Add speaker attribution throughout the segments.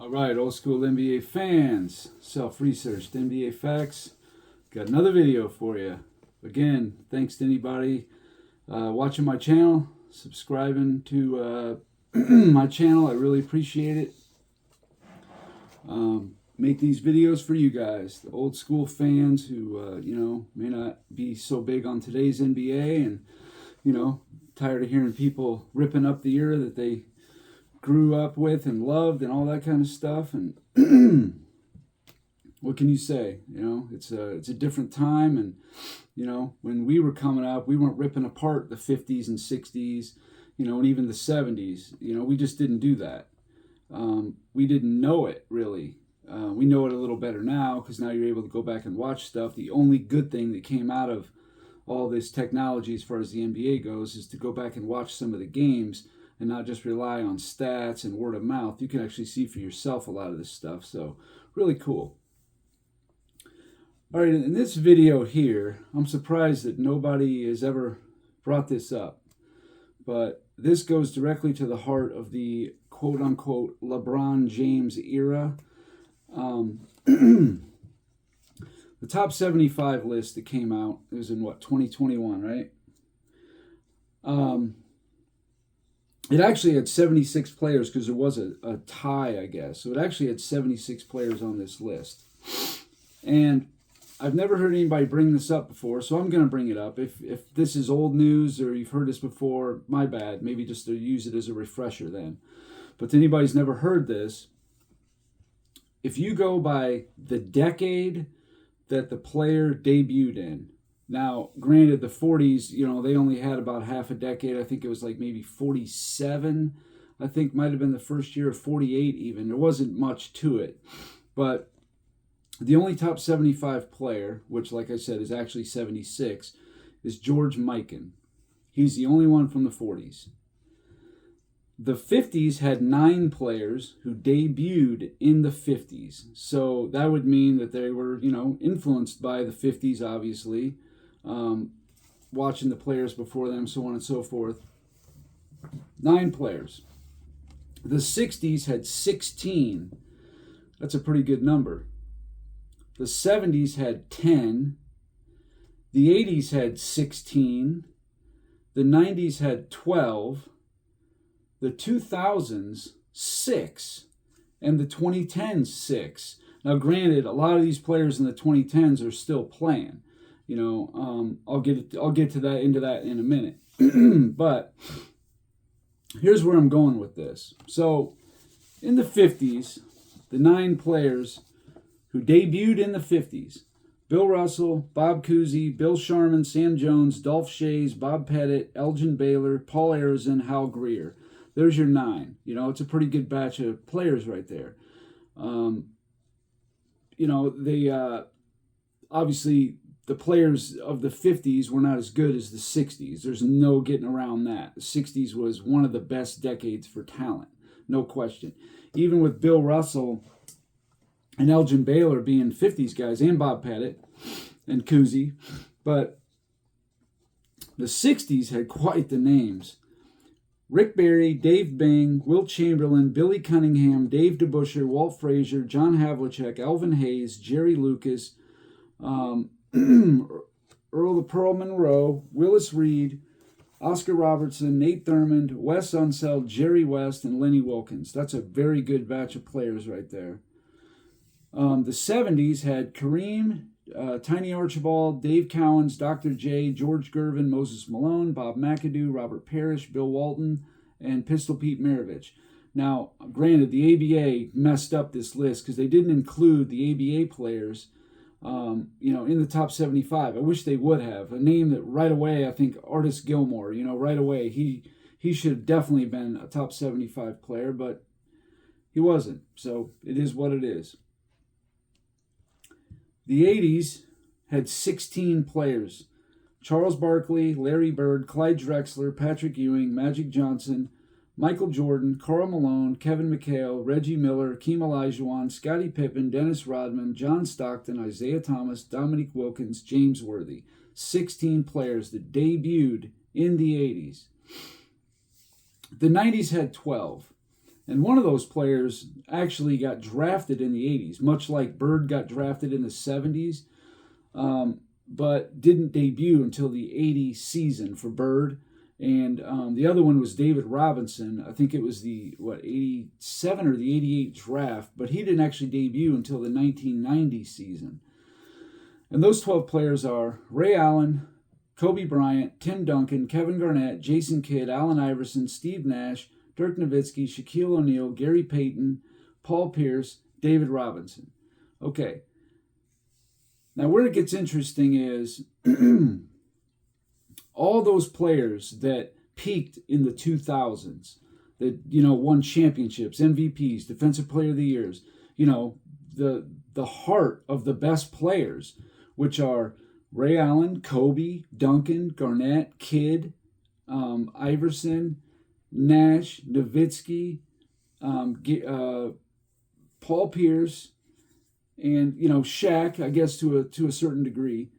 Speaker 1: All right, old school NBA fans, self-researched NBA facts. Got another video for you. Again, thanks to anybody watching my channel, subscribing to my channel. I really appreciate it. Make these videos for you guys, the old school fans who may not be so big on today's NBA, and tired of hearing people ripping up the era that they grew up with and loved and all that kind of stuff. And what can you say? It's a different time. And when we were coming up, we weren't ripping apart the 50s and 60s, and even the 70s. We just didn't do that. We didn't know it really. We know it a little better now because now you're able to go back and watch stuff. The only good thing that came out of all this technology as far as the NBA goes is to go back and watch some of the games and not just rely on stats and word of mouth. You can actually see for yourself a lot of this stuff. So really cool. All right, in this video here, I'm surprised that nobody has ever brought this up. But this goes directly to the heart of the quote-unquote LeBron James era. The top 75 list that came out, it was in 2021, right? It actually had 76 players because there was a tie, I guess. So it actually had 76 players on this list. And I've never heard anybody bring this up before, so I'm going to bring it up. If this is old news or you've heard this before, my bad. Maybe just to use it as a refresher then. But to anybody who's never heard this, if you go by the decade that the player debuted in, now, granted, the 40s, they only had about half a decade. I think it was like maybe 47. I think might have been the first year of 48 even. There wasn't much to it. But the only top 75 player, which like I said is actually 76, is George Mikan. He's the only one from the 40s. The 50s had 9 players who debuted in the 50s. So that would mean that they were, influenced by the 50s, obviously. Watching the players before them, so on and so forth. 9 players. The 60s had 16. That's a pretty good number. The 70s had 10. The 80s had 16. The 90s had 12. The 2000s, 6. And the 2010s, 6. Now, granted, a lot of these players in the 2010s are still playing. I'll get to that into that in a minute. But here's where I'm going with this. So in the 50s, the 9 players who debuted in the 50s, Bill Russell, Bob Cousy, Bill Sharman, Sam Jones, Dolph Schayes, Bob Pettit, Elgin Baylor, Paul Arizin, Hal Greer. There's your 9. It's a pretty good batch of players right there. They obviously the players of the 50s were not as good as the 60s. There's no getting around that. The 60s was one of the best decades for talent, no question. Even with Bill Russell and Elgin Baylor being 50s guys, and Bob Pettit and Cousy, but the 60s had quite the names. Rick Barry, Dave Bing, Wilt Chamberlain, Billy Cunningham, Dave DeBusschere, Walt Frazier, John Havlicek, Elvin Hayes, Jerry Lucas, Earl the Pearl Monroe, Willis Reed, Oscar Robertson, Nate Thurmond, Wes Unseld, Jerry West, and Lenny Wilkins. That's a very good batch of players right there. The 70s had Kareem, Tiny Archibald, Dave Cowens, Dr. J, George Gervin, Moses Malone, Bob McAdoo, Robert Parrish, Bill Walton, and Pistol Pete Maravich. Now, granted, the ABA messed up this list because they didn't include the ABA players in the top 75. I wish they would have. A name that right away, I think Artis Gilmore, right away, he should have definitely been a top 75 player, but he wasn't. So it is what it is. The 80s had 16 players. Charles Barkley, Larry Bird, Clyde Drexler, Patrick Ewing, Magic Johnson, Michael Jordan, Karl Malone, Kevin McHale, Reggie Miller, Keem Olajuwon, Scottie Pippen, Dennis Rodman, John Stockton, Isaiah Thomas, Dominique Wilkins, James Worthy. 16 players that debuted in the 80s. The 90s had 12. And one of those players actually got drafted in the 80s, much like Bird got drafted in the 70s, but didn't debut until the 80 season for Bird. And the other one was David Robinson. I think it was the 87 or the 88 draft, but he didn't actually debut until the 1990 season. And those 12 players are Ray Allen, Kobe Bryant, Tim Duncan, Kevin Garnett, Jason Kidd, Allen Iverson, Steve Nash, Dirk Nowitzki, Shaquille O'Neal, Gary Payton, Paul Pierce, David Robinson. Okay. Now where it gets interesting is all those players that peaked in the 2000s, that, won championships, MVPs, Defensive Player of the Years, the heart of the best players, which are Ray Allen, Kobe, Duncan, Garnett, Kidd, Iverson, Nash, Nowitzki, Paul Pierce, and Shaq, I guess to a certain degree.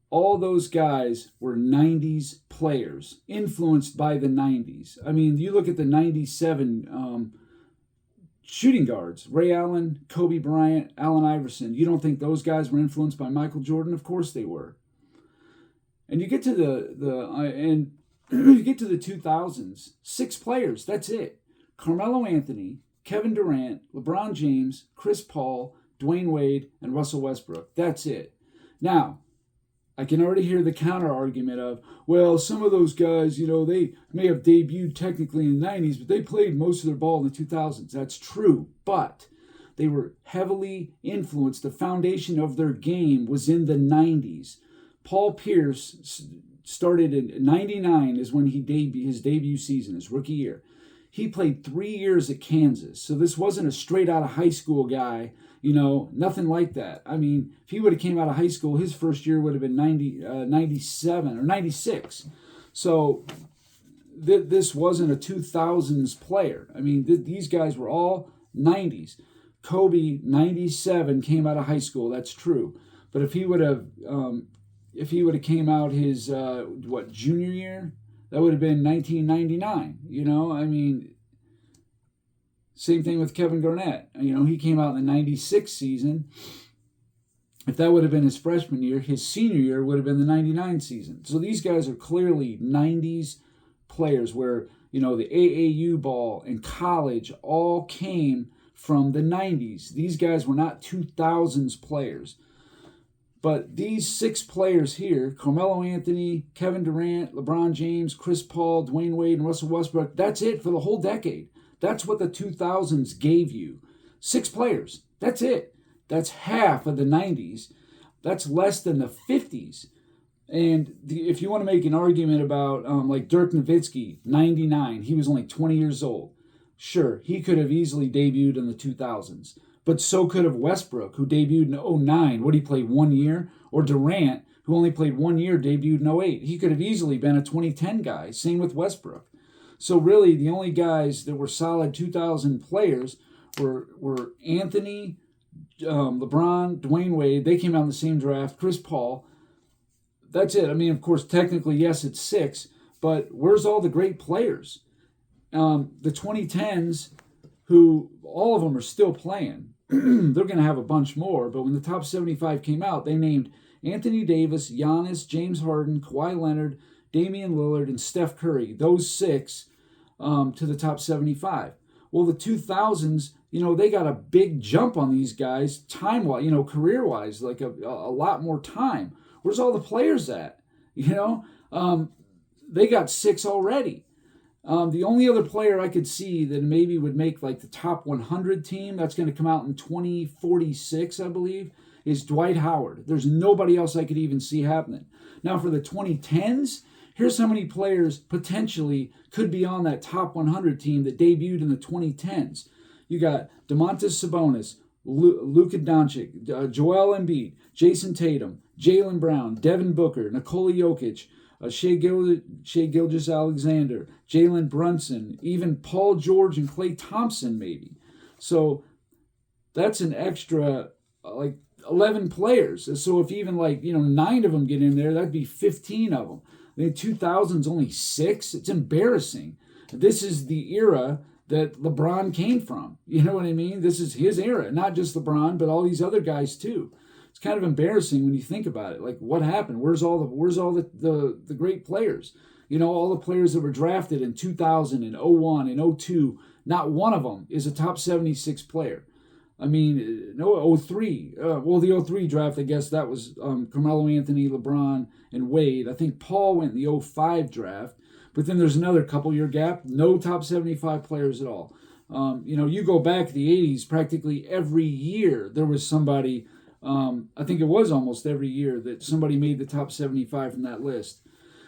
Speaker 1: All those guys were 90s players, influenced by the 90s. I mean, you look at the 97 shooting guards, Ray Allen, Kobe Bryant, Allen Iverson. You don't think those guys were influenced by Michael Jordan? Of course they were. And you get to you get to the 2000s, 6 players, that's it. Carmelo Anthony, Kevin Durant, LeBron James, Chris Paul, Dwayne Wade, and Russell Westbrook. That's it. Now, I can already hear the counter argument of, well, some of those guys, they may have debuted technically in the 90s, but they played most of their ball in the 2000s. That's true, but they were heavily influenced. The foundation of their game was in the 90s. Paul Pierce started in 99 is when his debut season, his rookie year. He played 3 years at Kansas, so this wasn't a straight out of high school guy. Nothing like that. I mean, if he would have came out of high school, his first year would have been 97 or 96. So this wasn't a 2000s player. I mean, these guys were all 90s. Kobe, 97, came out of high school. That's true. But if he would have came out his junior year, that would have been 1999. I mean. Same thing with Kevin Garnett. He came out in the 96 season. If that would have been his freshman year, his senior year would have been the 99 season. So these guys are clearly 90s players where, the AAU ball and college all came from the 90s. These guys were not 2000s players. But these 6 players here, Carmelo Anthony, Kevin Durant, LeBron James, Chris Paul, Dwayne Wade, and Russell Westbrook, that's it for the whole decade. That's what the 2000s gave you. 6 players. That's it. That's half of the 90s. That's less than the 50s. And if you want to make an argument about like Dirk Nowitzki, 99, he was only 20 years old. Sure, he could have easily debuted in the 2000s. But so could have Westbrook, who debuted in 09. What, he played 1 year? Or Durant, who only played 1 year, debuted in 08. He could have easily been a 2010 guy. Same with Westbrook. So really, the only guys that were solid 2000 players were Anthony, LeBron, Dwayne Wade. They came out in the same draft. Chris Paul. That's it. I mean, of course, technically, yes, it's 6. But where's all the great players? The 2010s, who all of them are still playing. They're going to have a bunch more. But when the top 75 came out, they named Anthony Davis, Giannis, James Harden, Kawhi Leonard, Damian Lillard, and Steph Curry. Those 6 to the top 75. Well, the 2000s, they got a big jump on these guys time-wise, career-wise, like a lot more time. Where's all the players at? They got 6 already. The only other player I could see that maybe would make like the top 100 team, that's going to come out in 2046, I believe, is Dwight Howard. There's nobody else I could even see happening. Now for the 2010s, here's how many players potentially could be on that top 100 team that debuted in the 2010s. You got Domantas Sabonis, Luka Doncic, Joel Embiid, Jason Tatum, Jaylen Brown, Devin Booker, Nikola Jokic, Shai Gilgeous-Alexander, Jalen Brunson, even Paul George and Klay Thompson maybe. So that's an extra 11 players. So if even 9 of them get in there, that'd be 15 of them. The 2000s only 6. It's embarrassing. This is the era that LeBron came from. You know what I mean? This is his era, not just LeBron, but all these other guys too. It's kind of embarrassing when you think about it. Like, what happened? Where's all the great players? You know, all the players that were drafted in 2000 and 01 and 02, not one of them is a top 76 player. I mean, no, 03. Well, the 03 draft, I guess that was Carmelo Anthony, LeBron, and Wade. I think Paul went in the 05 draft. But then there's another couple-year gap. No top 75 players at all. You know, you go back to the 80s, practically every year there was somebody, I think it was almost every year that somebody made the top 75 from that list.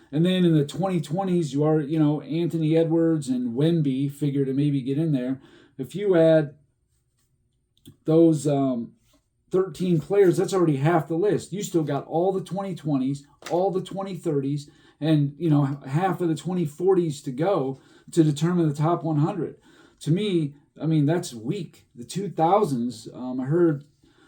Speaker 1: And then in the 2020s, you are, you know, Anthony Edwards and Wemby figure to maybe get in there. If you add those 13 players, that's already half the list. You still got all the 2020s, all the 2030s, and, you know, half of the 2040s to go to determine the top 100. To me, I mean, that's weak. The 2000s,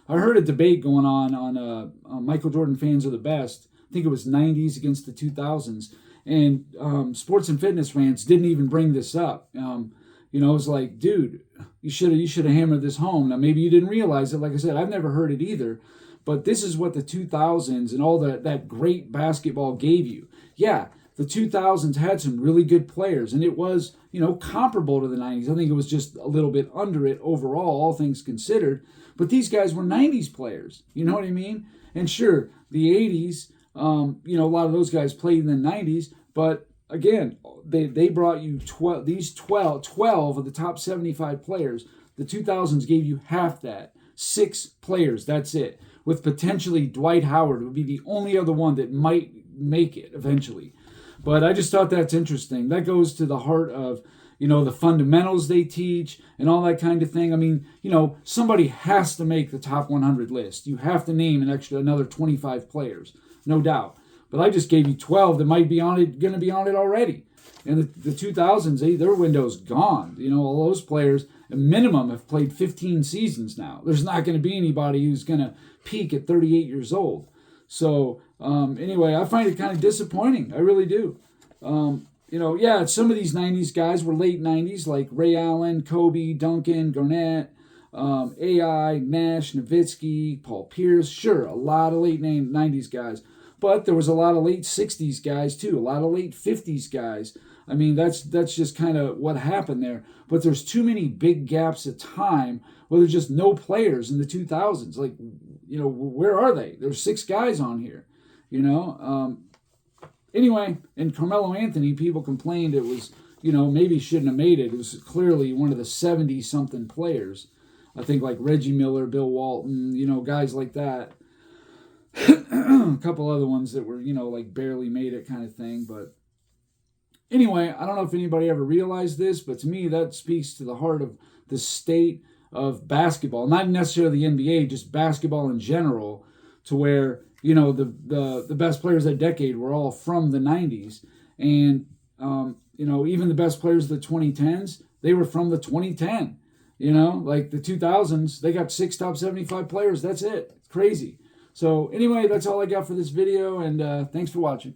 Speaker 1: I heard a debate going on Michael Jordan fans are the best. I think it was 90s against the 2000s. And sports and fitness fans didn't even bring this up. You know, it was like, dude, you should have hammered this home. Now, maybe you didn't realize it. Like I said, I've never heard it either. But this is what the 2000s and all that great basketball gave you. Yeah, the 2000s had some really good players, and it was, you know, comparable to the 90s. I think it was just a little bit under it overall, all things considered. But these guys were 90s players. You know what I mean? And sure, the 80s, you know, a lot of those guys played in the 90s. But again, they brought you 12 of the top 75 players. The 2000s gave you half that. 6 players, that's it. With potentially Dwight Howard would be the only other one that might make it eventually. But I just thought that's interesting. That goes to the heart of, you know, the fundamentals they teach and all that kind of thing. I mean, you know, somebody has to make the top 100 list. You have to name another 25 players, no doubt. But I just gave you 12 that might be on it, going to be on it already. And the 2000s, their window's gone. You know, all those players, a minimum, have played 15 seasons now. There's not going to be anybody who's going to peak at 38 years old. So, anyway, I find it kind of disappointing. I really do. You know, yeah, some of these 90s guys were late 90s, like Ray Allen, Kobe, Duncan, Garnett, AI, Nash, Nowitzki, Paul Pierce. Sure, a lot of late 90s guys. But there was a lot of late 60s guys, too. A lot of late 50s guys. I mean, that's just kind of what happened there. But there's too many big gaps of time where there's just no players in the 2000s. Like, you know, where are they? There's 6 guys on here, you know. Anyway, and Carmelo Anthony, people complained it was, you know, maybe shouldn't have made it. It was clearly one of the 70-something players. I think like Reggie Miller, Bill Walton, you know, guys like that. A couple other ones that were, you know, like barely made it kind of thing. But anyway, I don't know if anybody ever realized this, but to me that speaks to the heart of the state of basketball. Not necessarily the NBA, just basketball in general, to where, you know, the best players of that decade were all from the 90s. And, you know, even the best players of the 2010s, they were from the 2010. You know, like the 2000s, they got 6 top 75 players. That's it. It's crazy. So anyway, that's all I got for this video, and thanks for watching.